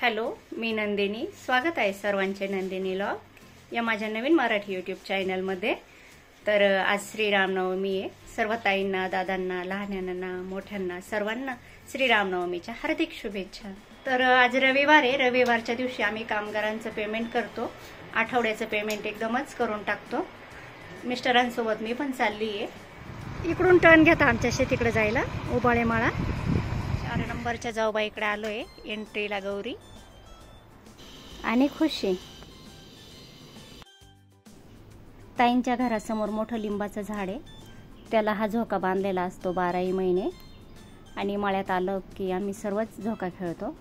Hello, मी नंदिनी. स्वागत आहे सर्वांचे नंदिनी लॉग या माझ्या नवीन मराठी यूट्यूब चॅनलमध्ये. तर आज श्रीरामनवमी आहे. सर्व ताईंना, दादांना, लहान्यांना, मोठ्यांना सर्वांना श्रीरामनवमीच्या हार्दिक शुभेच्छा. तर आज रविवार आहे. रविवारच्या दिवशी आम्ही कामगारांचं पेमेंट करतो. आठवड्याचं पेमेंट एकदमच करून टाकतो. मिस्टरांसोबत मी पण चालली आहे. इकडून टर्न घेता आमच्या शेतीकडे जायला, उबाळे माळा. 4 नंबरच्या जाऊबाईकडे आलोय. एंट्रीला गौरी आणि खुशी. ताईंच्या घरासमोर मोठं लिंबाचं झाड आहे. त्याला हा झोका बांधलेला असतो 12ही महिने. आणि मळ्यात आलं की आम्ही सर्वच झोका खेळतो.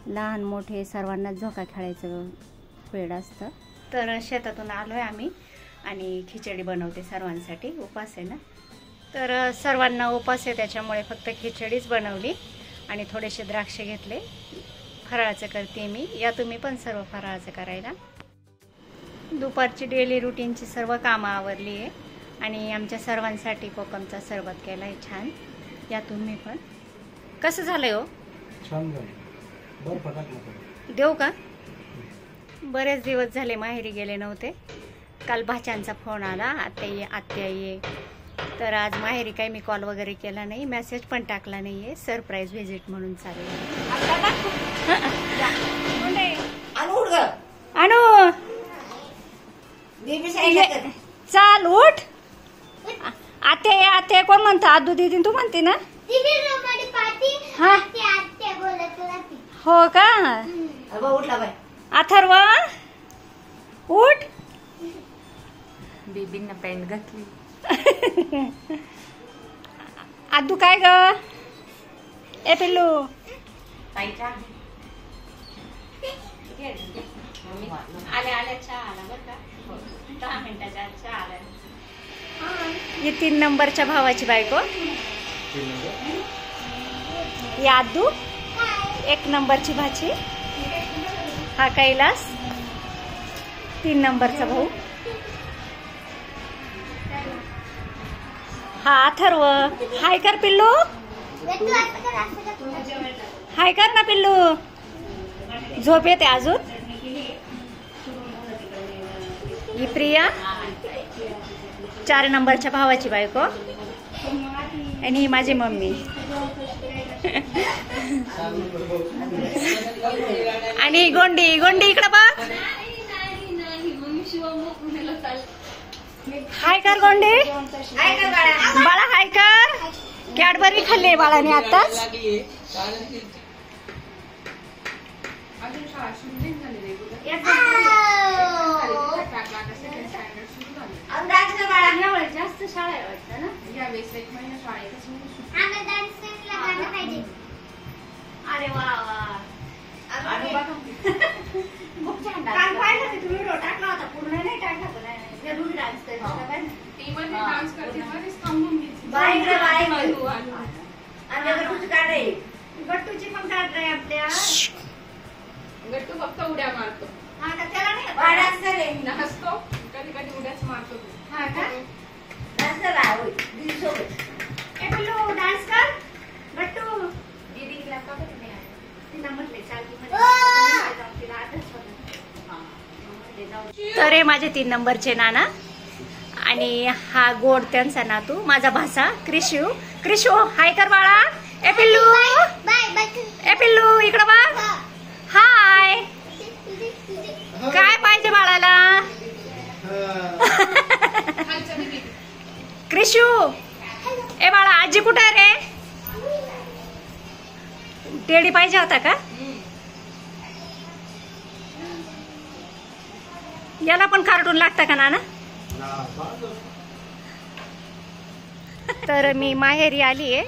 लहान मोठे सर्वांनाच झोका खेळायचं वेळ असतं. तर शेतातून आलोय आम्ही आणि खिचडी बनवते सर्वांसाठी. उपास आहे ना, तर सर्वांना उपास आहे त्याच्यामुळे फक्त खिचडीच बनवली आणि थोडेसे द्राक्ष घेतले. फराळाचं करते मी. या तुम्ही पण सर्व फराळाचं करायला. दुपारची डेली रुटीनची सर्व कामं आवरली आहे आणि आमच्या सर्वांसाठी कोकमचा सरबत केला आहे छान. या तुम्ही पण. कसं झालंय हो? छान झालं. बरं फटाक देऊ का? बरेच दिवस झाले माहेरी गेले नव्हते. काल भाच्यांचा फोन आला, आत्या ये. तर आज माहेरी काही मी कॉल वगैरे केला नाही, मेसेज पण टाकला नाहीये. सरप्राईज व्हिजिट म्हणून चालेल. आणू चाल उठ. आते कोण म्हणतं? आदू दीदी तू म्हणते ना? हो का? अथर्व उठ. बेबींना पॅन्ट घातली. आदू काय ग? ए पिल्लू आल्या चहा आला बरं का? 10 मिनिटाच्या चहा आला. ही 3 नंबरच्या भावाची बायको. ही आदू 1 नंबरची भाची. हा कैलास 3 नंबरचा भाऊ. हा अथर्व. हाय कर पिल्लू. हाय कर ना पिल्लू. झोप येते अजून. ही प्रिया 4 नंबरच्या भावाची बायको आणि ही माझी मम्मी. आणि गोंडी इकडं बघ. हाय कर गोंडी. बाळा हाय कर. कॅडबरी खाल्ली बाळाने आताच. जास्त शाळा आहे वाटतं ना. अरे वा वा. खूप छान डान्स पाहिलं. तुम्ही व्हिडिओ टाकला होता, पूर्ण नाही टाकला पण जरूर डान्स गट्टूची पण काढ आहे आपल्या. गट्टू फक्त उड्या मारतो. हा का? त्याला नाही नसतो, कधी कधी उड्याच मारतो. हा का? ए पिल्लू डान्स कर. गट्टू दीदीला का बरं नाही आलं? तिला म्हटले चालती तर हे माझे 3 नंबरचे नाना आणि हा गोड त्यांचा नातू माझा भासा क्रिशू. हाय कर बाळा. ए पिल्लू इकडं बघ. हाय. काय पाहिजे बाळाला? क्रिशू. ए बाळा आजी कुठे आहे रे? टेडी पाहिजे होता का? याला पण कार्टून लागतं का नाना? तर मी माहेरी आली आहे.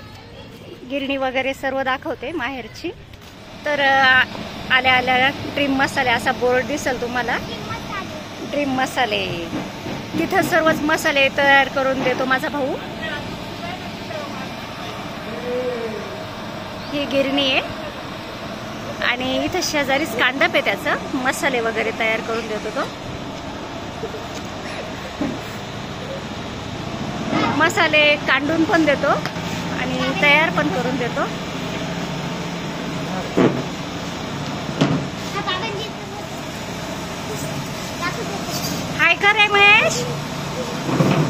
गिरणी वगैरे सर्व दाखवते माहेरची. तर आल्या आल्या ड्रीम मसाले असा बोर्ड दिसेल तुम्हाला. ड्रीम मसाले. तिथं सर्वच मसाले तयार करून देतो माझा भाऊ. ही गिरणी आहे आणि इथं शेजारीच कांडप आहे त्याचं. मसाले वगैरे तयार करून देतो तो. मसाले कांडून पण देतो आणि तयार पण करून देतो. कर रे महेश.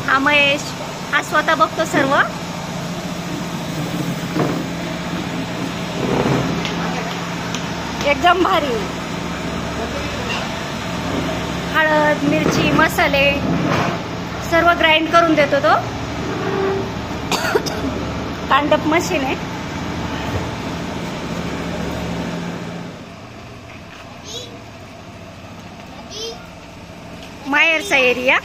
हा महेश हा स्वतः बघतो सर्व. एकदम भारी. हळद मिरची मसाले सर्व ग्राइंड करून देतो तो. कांडप मशीन आहे. माहेरचा एरिया.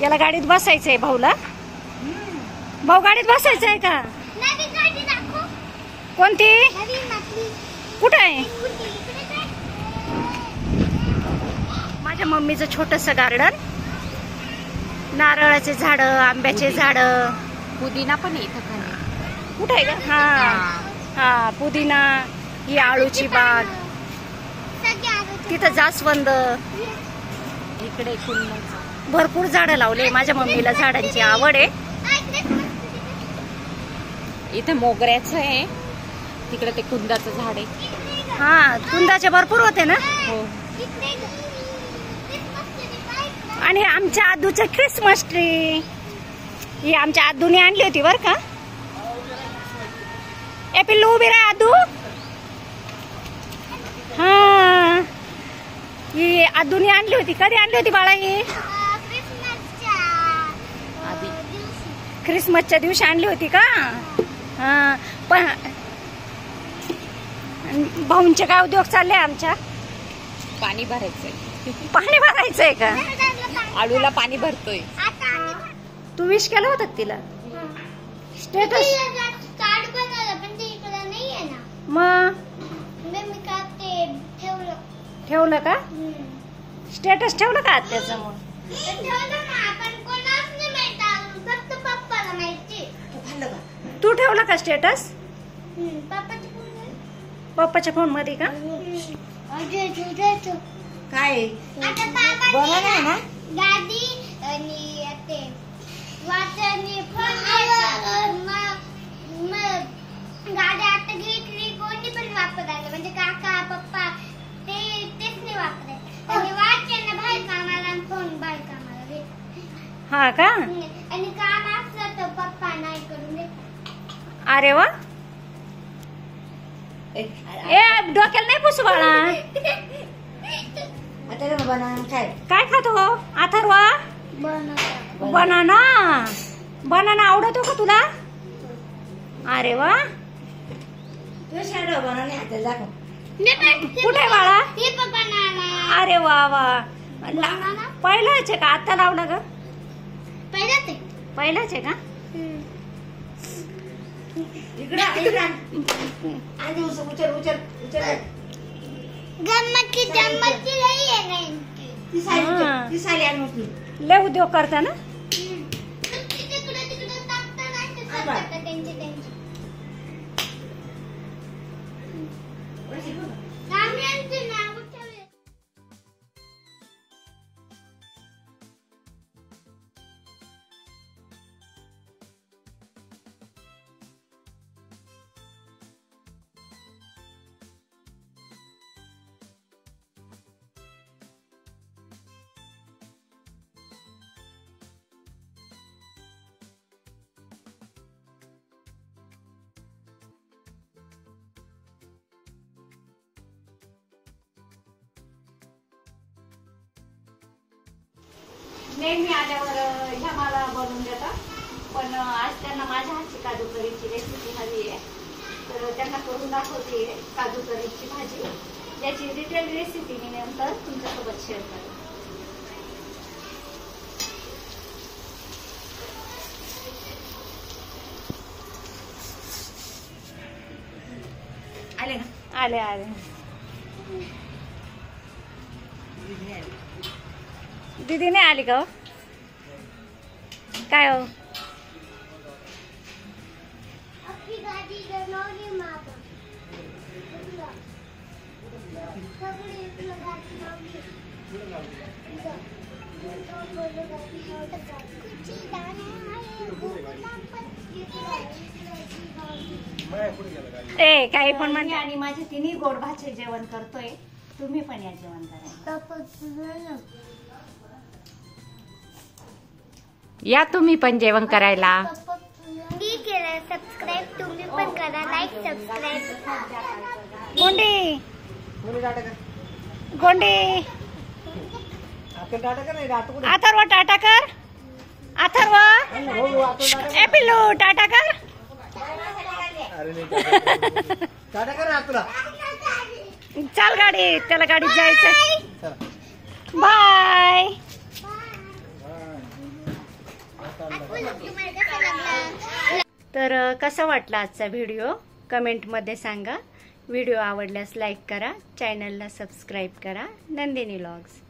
याला गाडीत बसायचंय भाऊला. भाऊ गाडीत बसायचंय का? कोणती? कुठं आहे? माझ्या मम्मीचं छोटस गार्डन. नारळाचे झाड, आंब्याचे झाड, पुदिना पण इथं खाली. कुठं आहे का? हा हा पुदिना. ही आळूची बाग. तिथं जास्वंद. इकडे कुंदाचं. भरपूर झाडं लावले. माझ्या मम्मीला झाडांची आवड आहे. इथं मोगऱ्याचं आहे. तिकडे ते कुंदाचं झाड आहे. हा कुंदाचे भरपूर होते ना. हो. आणि आमच्या आदूचं क्रिसमस ट्री. ही आमच्या आदूने आणली होती बर का. ए पिल्लू उभी राहा आदू. हा ही आदूने आणली होती. कधी आणली होती बाळा ही? क्रिसमसच्या दिवशी आणली होती का? हा पण भाऊंचे काय उद्योग चालले आमच्या? पाणी भरायचंय. पाणी भरायचंय का? आळूला पाणी भरतोय. तू विश केलं होतं तिला? स्टेटस मग ठेवलं का? स्टेटस ठेवलं का त्याचं? मग तू ठेवला का स्टेटस? पप्पाच्या फोन मध्ये का? काय बनवणार ना गाडी आणि ते वाचनी गाडी आता घेतली. कोणी पण वापरायला म्हणजे काका पप्पा तेच नाही वापरायचं. आणि वाचन बाहेर कामाला आणि फोन बाहेर कामाला. हा का? आणि काम असलं तर पप्पा नाही करून देत. अरे वा. ए डोक्याला नाही पुसू बाळा. काय खातो अथर्वा? बनाना. बनाना आवडतो का तुला? अरे वा. कुठे बाळा? अरे वा वा. पहिलाच आहे का? आता लावला ग? पहिलाच आहे का? लय उद्योग करता ना. नेहमी आल्यावर ह्या मला बनवून देतात. पण आज त्यांना माझ्या हातची काजू करीची रेसिपी हवी आहे. तर त्यांना करून दाखवते काजू करीची भाजी. याची डिटेल रेसिपी मी नंतर तुमच्यासोबत शेअर करेन. आले ना? आले आले. दीदी नाही आली का? काय हो? ए काही पण म्हणते. आणि माझे तिन्ही गोड भाचे जेवण करतोय. तुम्ही पण या जेवण करायला. या तुम्ही पण जेवण करायला. मी केलं सबस्क्राईब, तुम्ही पण करा लाईक सबस्क्राईब. गोंडे गोंडे अथर्व टाटा कर. अथर्व ए पिल्लू टाटा कर. चाल गाडी, त्याला गाडीत जायचं. बाय. तर कसा वाटला आजचा व्हिडिओ कमेंटमध्ये सांगा. व्हिडिओ आवडल्यास लाईक करा, चॅनलला सबस्क्राईब करा. नंदिनी व्लॉग्स.